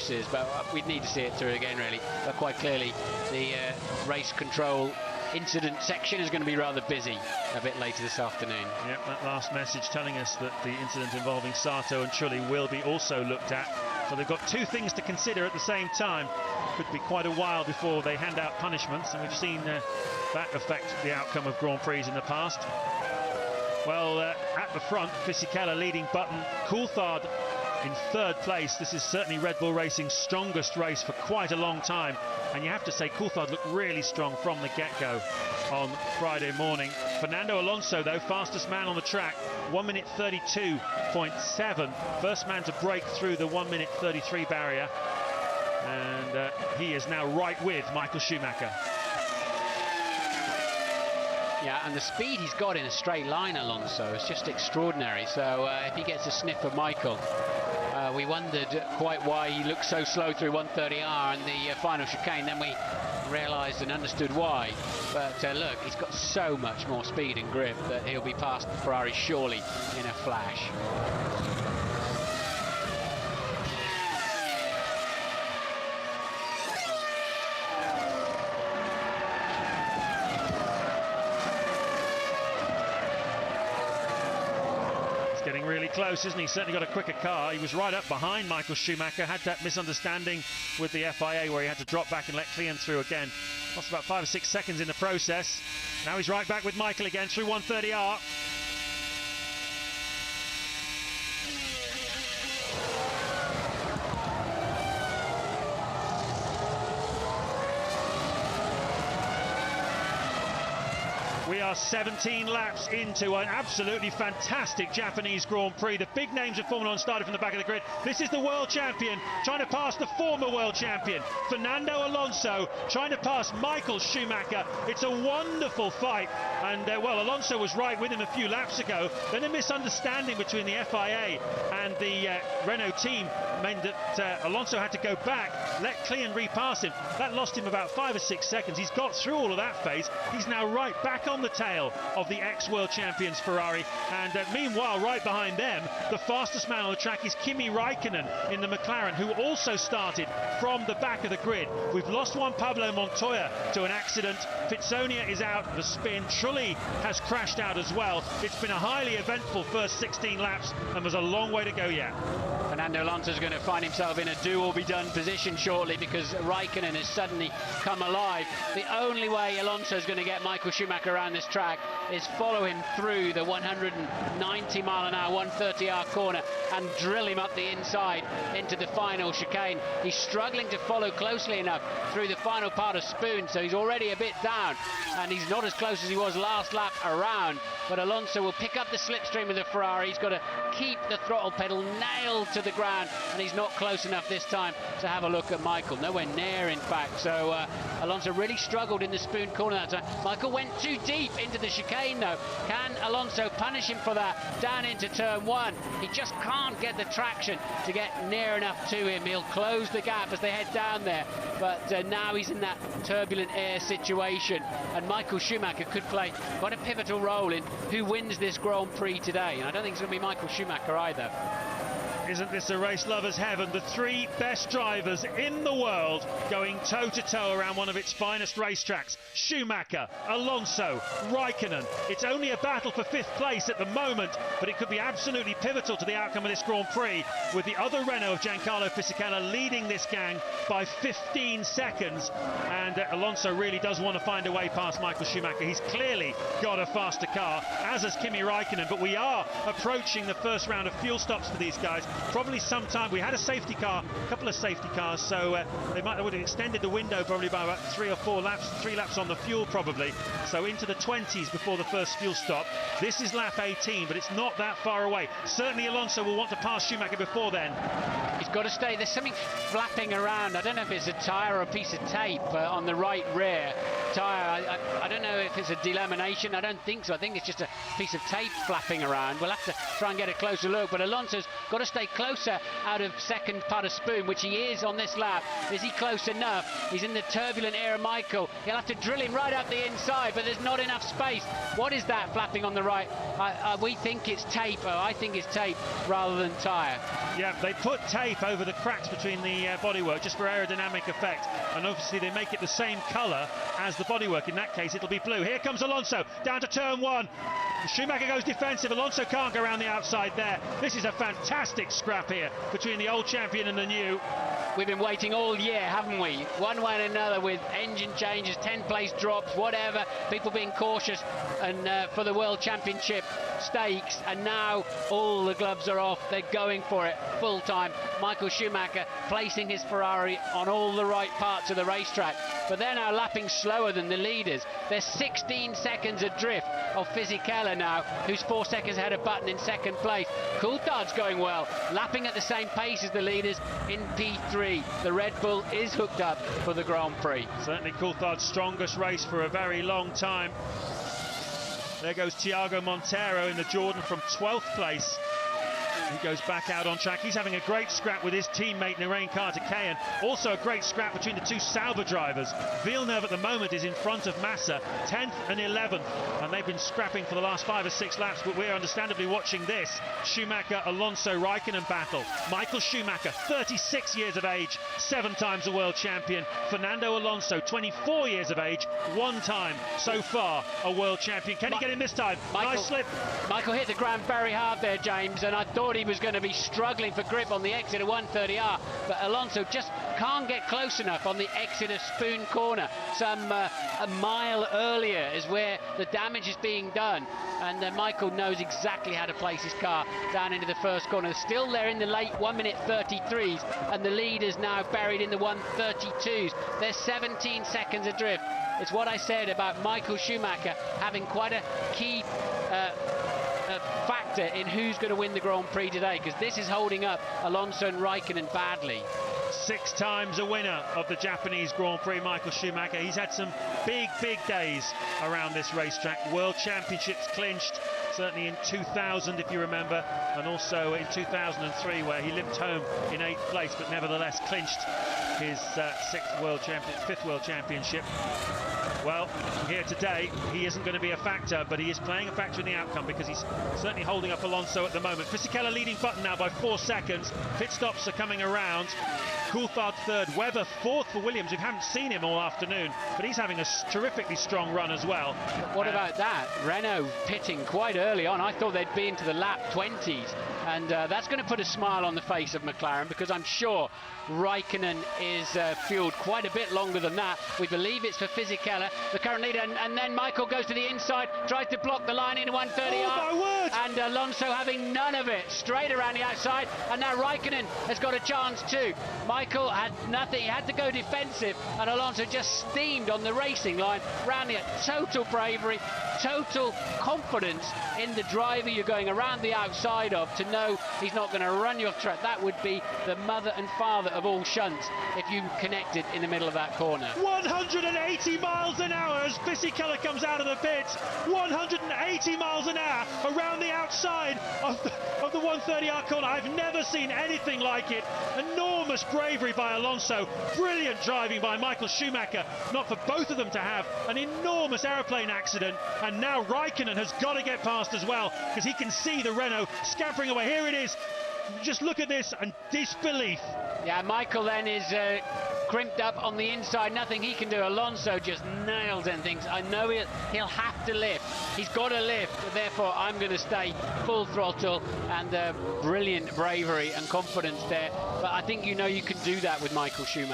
glimpses, but we'd need to see it through again, really. But quite clearly, the race control incident section is going to be rather busy a bit later this afternoon. Yep, that last message telling us that the incident involving Sato and Trulli will be also looked at. So they've got two things to consider at the same time. Could be quite a while before they hand out punishments, and we've seen that affect the outcome of Grand Prix in the past. Well, at the front, Fisichella leading Button, Coulthard in third place. This is certainly Red Bull Racing's strongest race for quite a long time, and you have to say Coulthard looked really strong from the get-go on Friday morning. Fernando Alonso, though, fastest man on the track, 1 minute 32.7, first man to break through the 1 minute 33 barrier, and he is now right with Michael Schumacher. Yeah, and the speed he's got in a straight line, Alonso, is just extraordinary. So if he gets a sniff of Michael, we wondered quite why he looked so slow through 130R and the final chicane. Then we realised and understood why. But look, he's got so much more speed and grip that he'll be past the Ferrari surely in a flash. Getting really close, isn't he? Certainly got a quicker car. He was right up behind Michael Schumacher, had that misunderstanding with the FIA where he had to drop back and let Klian through again. Lost about 5 or 6 seconds in the process. Now he's right back with Michael again through 130R. We are 17 laps into an absolutely fantastic Japanese Grand Prix. The big names of Formula 1 started from the back of the grid. This is the world champion trying to pass the former world champion, Fernando Alonso, trying to pass Michael Schumacher. It's a wonderful fight. And, well, Alonso was right with him a few laps ago. Then a misunderstanding between the FIA and the Renault team meant that Alonso had to go back, let Klian repass him. That lost him about 5 or 6 seconds. He's got through all of that phase. He's now right back on the tail of the ex-world champions Ferrari, and meanwhile right behind them the fastest man on the track is Kimi Raikkonen in the McLaren, who also started from the back of the grid. We've lost Juan Pablo Montoya to an accident. Fitzonia is out of the spin. Trulli has crashed out as well. It's been a highly eventful first 16 laps and there's a long way to go yet. Fernando Alonso is going to find himself in a do-or-be-done position shortly because Raikkonen has suddenly come alive. The only way Alonso is going to get Michael Schumacher around this track is follow him through the 190 mile an hour 130R corner and drill him up the inside into the final chicane. He's struggling to follow closely enough through the final part of Spoon, so he's already a bit down and he's not as close as he was last lap around, but Alonso will pick up the slipstream of the Ferrari. He's got to keep the throttle pedal nailed to the ground, and he's not close enough this time to have a look at Michael. Nowhere near, in fact. So Alonso really struggled in the Spoon corner that time. Michael went too deep into the chicane, though. Can Alonso punish him for that down into turn one? He just can't get the traction to get near enough to him. He'll close the gap as they head down there, but now he's in that turbulent air situation, and Michael Schumacher could play quite a pivotal role in who wins this Grand Prix today, and I don't think it's going to be Michael Schumacher either. Isn't this a race lover's heaven? The three best drivers in the world going toe-to-toe around one of its finest racetracks. Schumacher, Alonso, Raikkonen. It's only a battle for 5th place at the moment, but it could be absolutely pivotal to the outcome of this Grand Prix, with the other Renault of Giancarlo Fisichella leading this gang by 15 seconds. And Alonso really does want to find a way past Michael Schumacher. He's clearly got a faster car, as has Kimi Raikkonen, but we are approaching the first round of fuel stops for these guys. Probably sometime. We had a safety car, a couple of safety cars, so they would have extended the window probably by about 3 or 4 laps, 3 laps on the fuel probably, so into the 20s before the first fuel stop. This is lap 18, but it's not that far away. Certainly Alonso will want to pass Schumacher before then. He's got to stay. There's something flapping around. I don't know if it's a tyre or a piece of tape on the right rear tyre. I don't know if it's a delamination. I don't think so. I think it's just a piece of tape flapping around. We'll have to try and get a closer look, but Alonso's got to stay closer out of second part of Spoon, which he is on this lap. Is he close enough? He's in the turbulent air of Michael. He'll have to drill him right up the inside, but there's not enough space. What is that flapping on the right? We think it's tape. I think it's tape rather than tyre. Yeah, they put tape tape over the cracks between the bodywork just for aerodynamic effect, and obviously they make it the same colour as the bodywork. In that case it'll be blue. Here comes Alonso down to turn one. Schumacher goes defensive. Alonso can't go around the outside there. This is a fantastic scrap here between the old champion and the new. We've been waiting all year, haven't we? One way and another, with engine changes, 10-place drops, whatever, people being cautious, and for the World Championship stakes, and now all the gloves are off. They're going for it full time. Michael Schumacher placing his Ferrari on all the right parts of the racetrack, but they're now lapping slower than the leaders. They're 16 seconds adrift of Fisichella now, who's 4 seconds ahead of Button in second place. Coulthard's going well, lapping at the same pace as the leaders in P3. The Red Bull is hooked up for the Grand Prix. Certainly Coulthard's strongest race for a very long time. There goes Thiago Monteiro in the Jordan from 12th place. He goes back out on track. He's having a great scrap with his teammate Narain Karthikeyan. Also a great scrap between the two Sauber drivers. Villeneuve at the moment is in front of Massa, 10th and 11th, and they've been scrapping for the last 5 or 6 laps, but we're understandably watching this Schumacher, Alonso, Raikkonen battle. Michael Schumacher, 36 years of age, 7 times a world champion. Fernando Alonso, 24 years of age, 1 time so far a world champion. Can he get in this time? Nice slip. Michael hit the ground very hard there, James, and I thought he was going to be struggling for grip on the exit of 130R, but Alonso just can't get close enough on the exit of Spoon Corner. A mile earlier is where the damage is being done, and Michael knows exactly how to place his car down into the first corner. Still there in the late 1:minute 33s, and the leaders now buried in the 1:32s. They're 17 seconds adrift. It's what I said about Michael Schumacher having quite a key factor in who's going to win the Grand Prix today, because this is holding up Alonso and Raikkonen badly. 6 times a winner of the Japanese Grand Prix, Michael Schumacher. He's had some big days around this racetrack. World Championships clinched, certainly in 2000 if you remember, and also in 2003 where he limped home in 8th place, but nevertheless clinched his 5th World Championship. Well, here today, he isn't going to be a factor, but he is playing a factor in the outcome because he's certainly holding up Alonso at the moment. Fisichella leading Button now by 4 seconds. Pit stops are coming around. Coulthard 3rd, Webber 4th for Williams. We haven't seen him all afternoon, but he's having a terrifically strong run as well. But what about that? Renault pitting quite early on. I thought they'd be into the lap 20s, and that's going to put a smile on the face of McLaren, because I'm sure Raikkonen is fueled quite a bit longer than that. We believe it's for Fisichella, the current leader, and then Michael goes to the inside, tries to block the line into 130R. Oh my word! And Alonso having none of it, straight around the outside, and now Raikkonen has got a chance too. Michael had nothing, he had to go defensive, and Alonso just steamed on the racing line, round it. Total bravery, total confidence in the driver you're going around the outside of, to know he's not going to run you off track. That would be the mother and father of all shunts if you connected in the middle of that corner. 180 miles an hour as Fisichella comes out of the pits. 180 miles an hour around the outside of the 130R corner. I've never seen anything like it. Enormous bravery by Alonso. Brilliant driving by Michael Schumacher. Not for both of them to have an enormous aeroplane accident. And now Raikkonen has got to get past as well, because he can see the Renault scampering away. Here it is. Just look at this and disbelief. Yeah, Michael then is crimped up on the inside. Nothing he can do. Alonso just nails and thinks, I know he'll have to lift. He's got to lift. Therefore, I'm going to stay full throttle. And brilliant bravery and confidence there. But I think you know you can do that with Michael Schumacher.